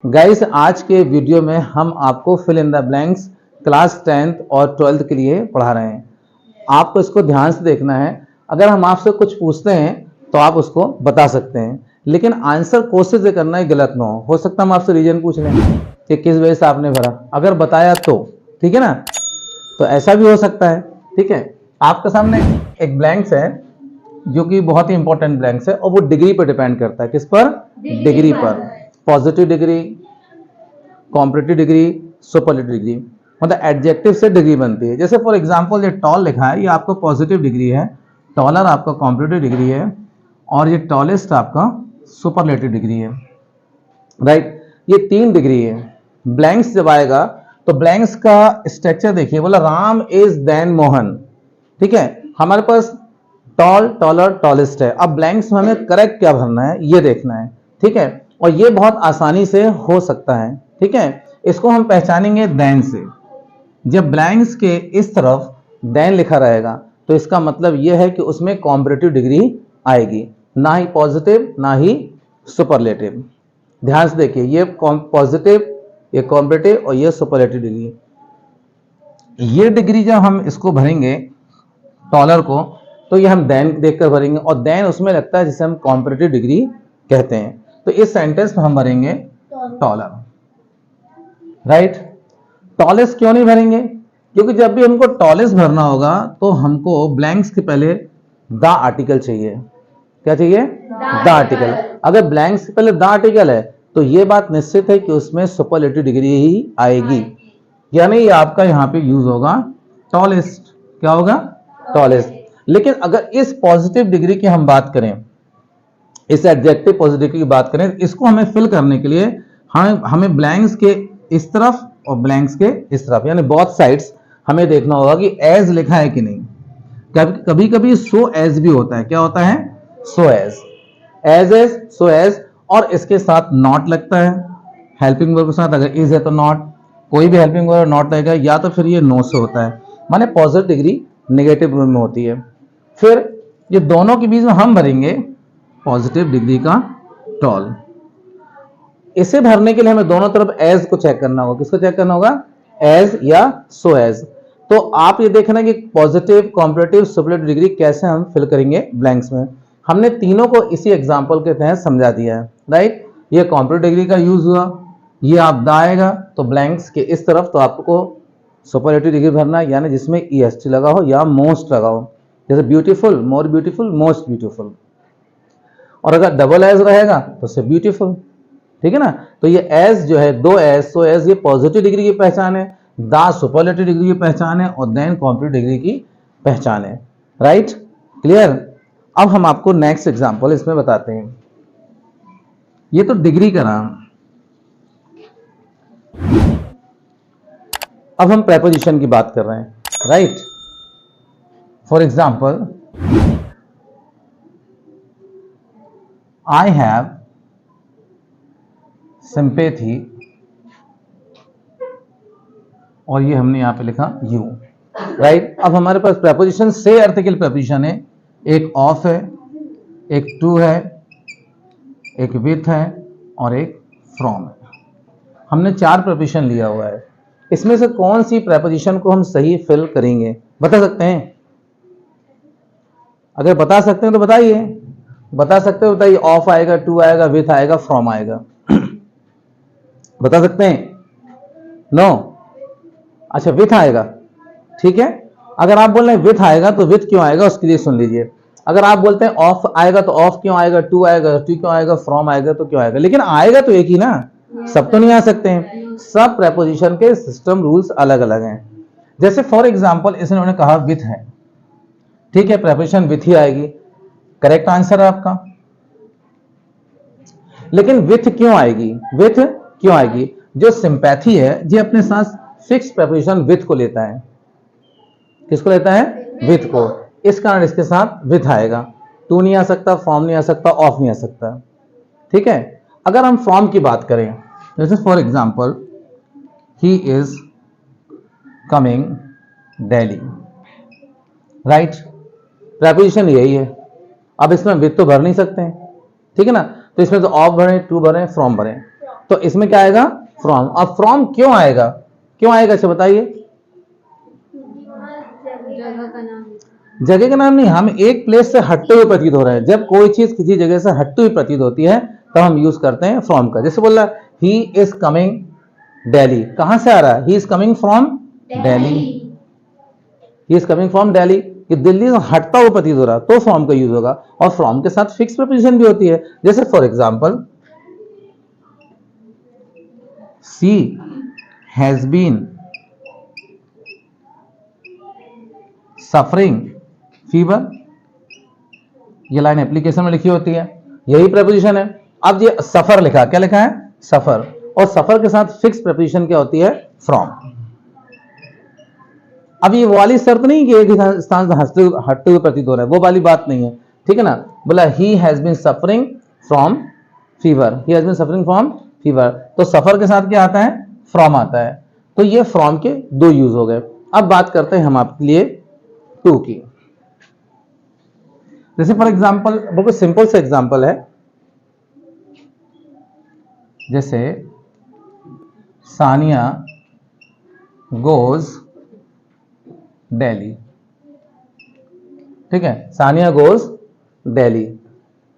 Guys, आज के video में हम आपको fill in the blanks class 10th और 12th के लिए पढ़ा रहे हैं। आपको इसको ध्यान से देखना है। अगर हम आपसे कुछ पूछते हैं तो आप उसको बता सकते हैं, लेकिन आंसर कोशिश से करना है गलत ना हो सकता है हम आपसे रीजन पूछ लें कि किस वजह से आपने भरा। अगर बताया तो ठीक है ना, तो ऐसा भी हो सकता है। ठीक है, आपके सामने एक ब्लैंक्स है जो कि बहुत ही इंपॉर्टेंट ब्लैंक्स है और वो डिग्री पर डिपेंड करता है। किस पर? डिग्री पर। Positive degree, comparative degree, superlative degree, मतलब एडजेक्टिव से डिग्री बनती है। जैसे फॉर एग्जांपल ये टॉल लिखा है, ये आपका पॉजिटिव डिग्री है, टॉलर आपका कॉम्परेटिव डिग्री है और ये टॉलेस्ट आपका सुपरलेटिव डिग्री है। राइट, ये 3 डिग्री है। ब्लैंक्स जब आएगा तो ब्लैंक्स का स्ट्रक्चर देखिए, बोला राम इज देन मोहन। ठीक है, हमारे पास टॉल, टॉलर, टॉलेस्ट है। अब ब्लैंक्स में हमें करेक्ट क्या भरना है ये देखना है। ठीक है, और ये बहुत आसानी से हो सकता है। ठीक है, इसको हम पहचानेंगे देन से। जब ब्लैंक्स के इस तरफ देन लिखा रहेगा तो इसका मतलब यह है कि उसमें कॉम्परेटिव डिग्री आएगी, ना ही पॉजिटिव ना ही सुपरलेटिव। ध्यान से देखिए, ये पॉजिटिव, ये कॉम्परेटिव और ये सुपरलेटिव डिग्री। ये डिग्री जब हम इसको भरेंगे टॉलर को, तो ये हम देन देखकर भरेंगे और देन उसमें लगता है जिसे हम कॉम्परेटिव डिग्री कहते हैं। तो इस सेंटेंस में हम भरेंगे टॉलर। राइट, टॉलेस्ट क्यों नहीं भरेंगे? क्योंकि जब भी हमको टॉलेस्ट भरना होगा तो हमको ब्लैंक्स के पहले द आर्टिकल चाहिए। क्या चाहिए? The article. अगर ब्लैंक्स के पहले द आर्टिकल है तो ये बात निश्चित है कि उसमें सुपरलेटिव डिग्री ही आएगी, यानी ये आपका यहां पे यूज होगा टॉलेस्ट। क्या होगा? टॉलेस्ट। लेकिन अगर इस पॉजिटिव डिग्री की हम बात करें, इस एडजेक्टिव पॉजिटिव की बात करें, इसको हमें फिल करने के लिए हमें ब्लैंक्स के इस तरफ और ब्लैंक्स के इस तरफ, यानी बोथ साइड्स हमें देखना होगा कि एज लिखा है कि नहीं। कभी कभी सो एज भी होता है। क्या होता है? So as, as, so as, और इसके साथ नॉट लगता है हेल्पिंग वर्ब के साथ। अगर इज है तो नॉट, कोई भी हेल्पिंग वर्ब नॉट लगेगा, या तो फिर ये नो से होता है, माने पॉजिटिव डिग्री नेगेटिव रूप में होती है। फिर ये दोनों के बीच में हम भरेंगे पॉजिटिव डिग्री का टॉल। इसे भरने के लिए हमें दोनों तरफ एज को चेक करना होगा। किसको चेक करना होगा? एज या सो एज। तो आप ये देखना कि पॉजिटिव, कॉम्परेटिव, सुपरलेटिव डिग्री कैसे हम फिल करेंगे ब्लैंक्स में। हमने तीनों को इसी एग्जांपल के तहत समझा दिया है। राइट, ये कॉम्परेटिव डिग्री का यूज हुआ, ये आप द आएगा तो ब्लैंक्स के इस तरफ तो आपको सुपरलेटिव डिग्री भरना है, यानी जिसमें ईएसटी लगा हो या मोस्ट लगा हो। जैसे beautiful, more beautiful, most beautiful. और अगर डबल एज रहेगा तो सिर्फ ब्यूटीफुल। ठीक है ना, तो ये एज जो है, दो एज, सो एज, ये पॉजिटिव डिग्री की पहचान है, द सुपरलेटिव डिग्री की पहचान है और देन कॉम्परेटिव डिग्री की पहचान है। Right, clear? अब हम आपको नेक्स्ट एग्जांपल इसमें बताते हैं। ये तो डिग्री का नाम। अब हम प्रेपोजिशन की बात कर रहे हैं। Right, for example, I have sympathy, और ये हमने यहां पे लिखा यू। राइट, अब हमारे पास प्रेपोजिशन से अर्थ के लिए प्रेपोजिशन है, एक ऑफ है, एक टू है, एक विथ है और एक फ्रॉम है। हमने 4 प्रेपोजिशन लिया हुआ है। इसमें से कौन सी प्रेपोजिशन को हम सही फिल करेंगे? बता सकते हैं? अगर बता सकते हैं तो बताइए। बता सकते हो बताइए। ऑफ आएगा, टू आएगा, विथ आएगा, फ्रॉम आएगा। बता सकते हैं? नो? अच्छा, विथ आएगा। ठीक है, अगर आप बोल रहे हैं विथ आएगा तो विथ क्यों आएगा उसके लिए सुन लीजिए। अगर आप बोलते हैं ऑफ आएगा तो ऑफ क्यों आएगा, टू आएगा, टू क्यों आएगा, फ्रॉम आएगा तो क्यों आएगा। लेकिन आएगा तो एक ही ना, सब तो नहीं आ सकते हैं। सब प्रेपोजिशन के सिस्टम रूल्स अलग अलग हैं। जैसे फॉर एग्जांपल इन्होंने कहा विथ है, ठीक है, प्रेपोजिशन विथ ही आएगी, करेक्ट आंसर है आपका। लेकिन विथ क्यों आएगी? विथ क्यों आएगी? जो सिंपैथी है ये अपने साथ फिक्स प्रेपोजिशन विथ को लेता है। किसको लेता है? विथ को। इस कारण इसके साथ विथ आएगा। टू नहीं आ सकता, फ्रॉम नहीं आ सकता, ऑफ नहीं आ सकता। ठीक है, अगर हम फ्रॉम की बात करें, जैसे for example, he is coming Delhi. Right, preposition यही है। अब इसमें विथ तो भर नहीं सकते हैं, ठीक है ना, तो इसमें तो ऑफ भरें, टू भरें, फ्रॉम भरें। तो इसमें क्या आएगा? फ्रॉम। अब फ्रॉम क्यों आएगा? क्यों आएगा अच्छा बताइए? जगह का नाम, जगह का नाम नहीं, हम एक प्लेस से हटते हुए प्रतीत हो रहे हैं। जब कोई चीज किसी जगह से हटती हुई प्रतीत होती है तो हम यूज करते हैं फ्रॉम का। जैसे बोला ही इज कमिंग दिल्ली, कहां से आ रहा है? He is coming from Delhi. He is coming from Delhi, कि दिल्ली से हटता हुआ प्रतीत हो रहा, तो फ्रॉम का यूज होगा। और फ्रॉम के साथ फिक्स प्रीपोजिशन भी होती है। जैसे for example, she has been suffering fever, ये लाइन एप्लीकेशन में लिखी होती है, यही प्रपोजिशन है। अब ये सफर लिखा, क्या लिखा है? सफर। और सफर के साथ फिक्स प्रपोजिशन क्या होती है? फ्रॉम। अब ये वाली शर्त नहीं कि एक ही स्थान से हटते हुए प्रतीत हो रहा है, वो वाली बात नहीं है, ठीक है ना। बोला he has been suffering from fever, he has been suffering from fever, तो सफर के साथ क्या आता है? फ्रॉम आता है। तो ये फ्रॉम के दो यूज हो गए। अब बात करते हैं हम आपके लिए टू की। जैसे फॉर एग्जाम्पल, बहुत सिंपल सा एग्जाम्पल है, जैसे सानिया गोज दिल्ली, ठीक है, सानिया गोज दिल्ली।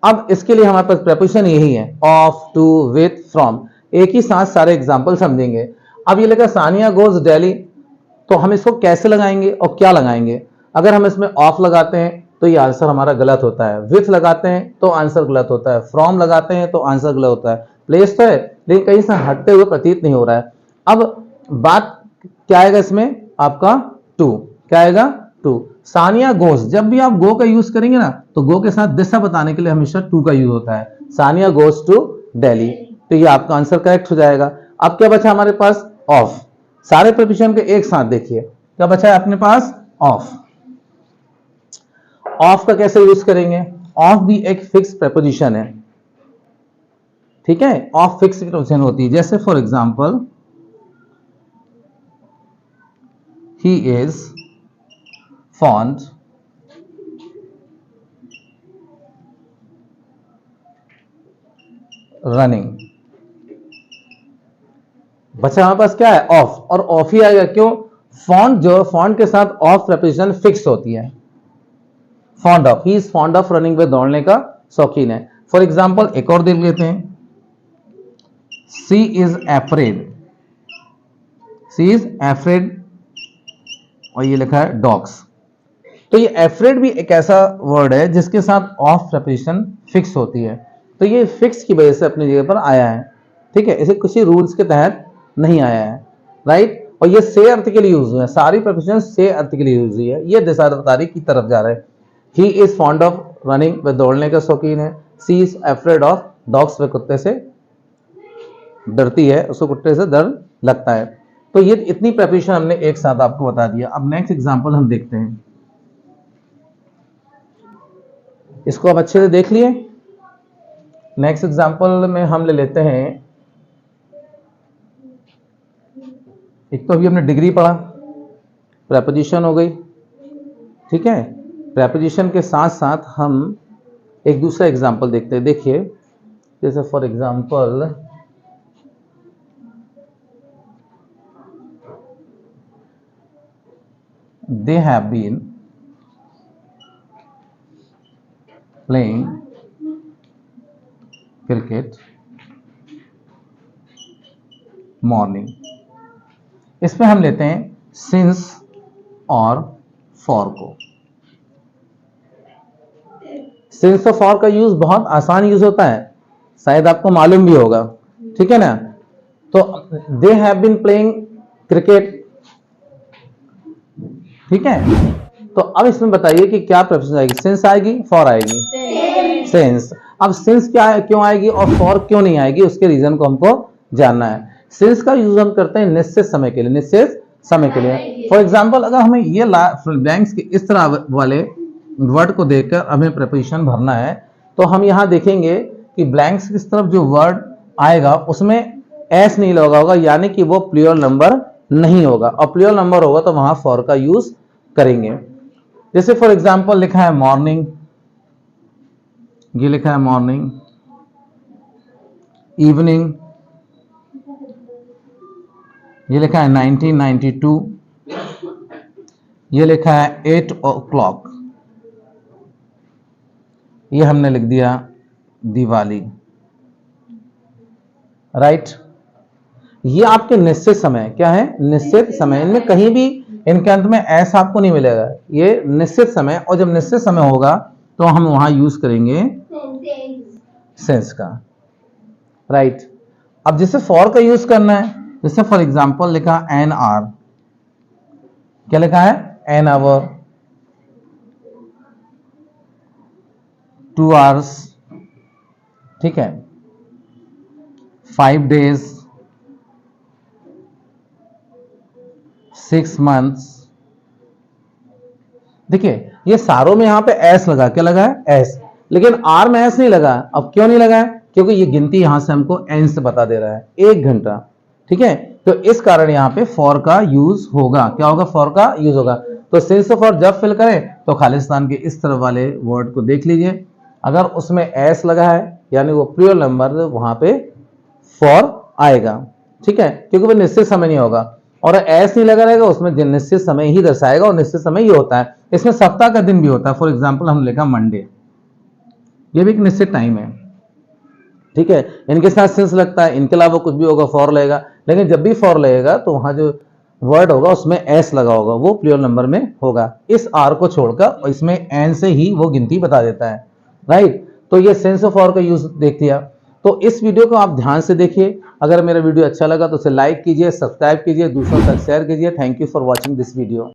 अब इसके लिए हमारे पास प्रपोजिशन यही है, ऑफ, टू, विथ, फ्रॉम। एक ही साथ सारे एग्जाम्पल समझेंगे। अब ये लगा सानिया गोज दिल्ली, तो हम इसको कैसे लगाएंगे और क्या लगाएंगे? अगर हम इसमें ऑफ लगाते हैं तो ये आंसर हमारा गलत होता है, विथ लगाते हैं तो आंसर गलत होता है, फ्रॉम लगाते हैं तो आंसर गलत होता है। प्लेस तो है लेकिन कहीं से हटते हुए प्रतीत नहीं हो रहा है। अब बात क्या आएगा इसमें? आपका टू। क्या आएगा? टू। सानिया गोस, जब भी आप गो का यूज करेंगे ना, तो गो के साथ दिशा बताने के लिए हमेशा टू का यूज होता है। सानिया गोस टू दिल्ली, तो ये आपका आंसर करेक्ट हो जाएगा। अब क्या बचा हमारे पास? ऑफ। सारे प्रपोजिशन के एक साथ देखिए, क्या बचा है अपने पास? ऑफ। ऑफ का कैसे यूज करेंगे? ऑफ भी एक फिक्स प्रपोजिशन है, ठीक है। ऑफ फिक्स प्रपोजिशन होती है। जैसे for example, he is fond running. बच्चा हमारे पास क्या है? ऑफ। और ऑफ ही आएगा, क्यों? फॉन्ट जो फॉन्ट के साथ ऑफ प्रपोजिशन फिक्स होती है। Fond of, he is fond of running, वे दौड़ने का शौकीन है। फॉर एग्जाम्पल एक और देख लेते हैं, she is afraid, she is afraid, और ये लिखा है डॉग्स। तो ये एफ्रेड भी एक ऐसा वर्ड है जिसके साथ ऑफ प्रपोजिशन फिक्स होती है। तो ये फिक्स की वजह से अपनी जगह पर आया है, ठीक है, इसे किसी रूल्स के तहत नहीं आया है, राइट। और ये से अर्थ के लिए यूज हुआ है, सारी प्रपोजिशन से अर्थ के लिए यूज हुई है। ये दिशाधारी की तरफ जा रहा है। ही इज फॉन्ड ऑफ रनिंग, वह दौड़ने का शौकीन है। सी इज एफ्रेड ऑफ डॉग्स, वह कुत्ते से डरती है, उसको कुत्ते से डर लगता है। तो ये इतनी प्रपोजिशन हमने एक साथ आपको बता दिया। अब नेक्स्ट एग्जांपल हम देखते हैं, इसको आप अच्छे से देख लिए। नेक्स्ट एग्जांपल में हम ले लेते हैं, एक तो अभी हमने डिग्री पढ़ा, प्रपोजिशन हो गई, ठीक है। प्रपोजिशन के साथ साथ हम एक दूसरा एग्जांपल देखते हैं। देखिए, जैसे for example, they have been playing cricket morning। इसमें हम लेते हैं since और for को। since और for का यूज बहुत आसान यूज होता है, शायद आपको मालूम भी होगा, ठीक है ना। तो they have been playing cricket, ठीक है। तो अब इसमें बताइए कि क्या प्रपोजिशन आएगी? सिंस आएगी, फॉर आएगी? सिंस। अब सिंस क्या है, क्यों आएगी और फॉर क्यों नहीं आएगी, उसके रीजन को हमको जानना है। सिंस का यूज हम करते हैं निश्चित समय के लिए, निश्चित समय के लिए। फॉर एग्जांपल, अगर हमें ये ब्लैंक्स के इस तरह वाले वर्ड को देखकर हमें प्रपोजिशन भरना है, तो हम यहां देखेंगे कि ब्लैंक्स की तरफ जो वर्ड आएगा उसमें एस नहीं लगा होगा, यानी कि वो प्लूरल नंबर नहीं होगा। और प्लूरल नंबर होगा तो वहां फॉर का यूज करेंगे। जैसे फॉर एग्जांपल लिखा है मॉर्निंग, ये लिखा है मॉर्निंग, इवनिंग, ये लिखा है 1992, ये लिखा है 8 o'clock, ये हमने लिख दिया दिवाली, राइट। ये आपके निश्चित समय, क्या है, निश्चित समय। इनमें कहीं भी इनके अंत में एस आपको नहीं मिलेगा, ये निश्चित समय। और जब निश्चित समय होगा तो हम वहां यूज करेंगे सेंस का, राइट। अब जैसे फॉर का यूज करना है, जैसे फॉर एग्जांपल लिखा एन आवर, क्या लिखा है, एन आवर, 2 hours, ठीक है, 5 days, 6 months। देखिए ये सारों में यहां पे एस लगा, क्या लगा है, एस, लेकिन आर में एस नहीं लगा। अब क्यों नहीं लगा है, क्योंकि ये गिनती यहां से हमको एन से बता दे रहा है, 1 घंटा, ठीक है। तो इस कारण यहां पे फॉर का यूज होगा, क्या होगा, फॉर का यूज होगा। तो सिंस फॉर जब फिल करें तो खालिस्तान के इस तरफ वाले वर्ड को देख लीजिए, अगर उसमें एस लगा है यानी वो प्रियोर नंबर, वहां पे फॉर आएगा, ठीक है, क्योंकि वो निश्चित समय नहीं होगा। और एस नहीं लगा रहेगा उसमें निश्चित समय ही दर्शाएगा, और निश्चित समय ये होता है, इसमें सप्ताह का दिन भी होता है। फॉर एग्जाम्पल हम लिखा मंडे, ये भी एक निश्चित टाइम है, ठीक है। इनके साथ सिंस लगता है, इनके अलावा कुछ भी होगा फॉर लगेगा, लेकिन जब भी फॉर लगेगा तो वहां जो वर्ड होगा उसमें एस लगा होगा, वो प्रियोर नंबर में होगा। इस आर को छोड़कर इसमें एन से ही वो गिनती बता देता है, राइट। तो ये सेंस ऑफ फॉर का यूज देख लिया। तो इस वीडियो को आप ध्यान से देखिए। अगर मेरा वीडियो अच्छा लगा तो उसे लाइक कीजिए, सब्सक्राइब कीजिए, दूसरों तक शेयर कीजिए। Thank you for watching this video.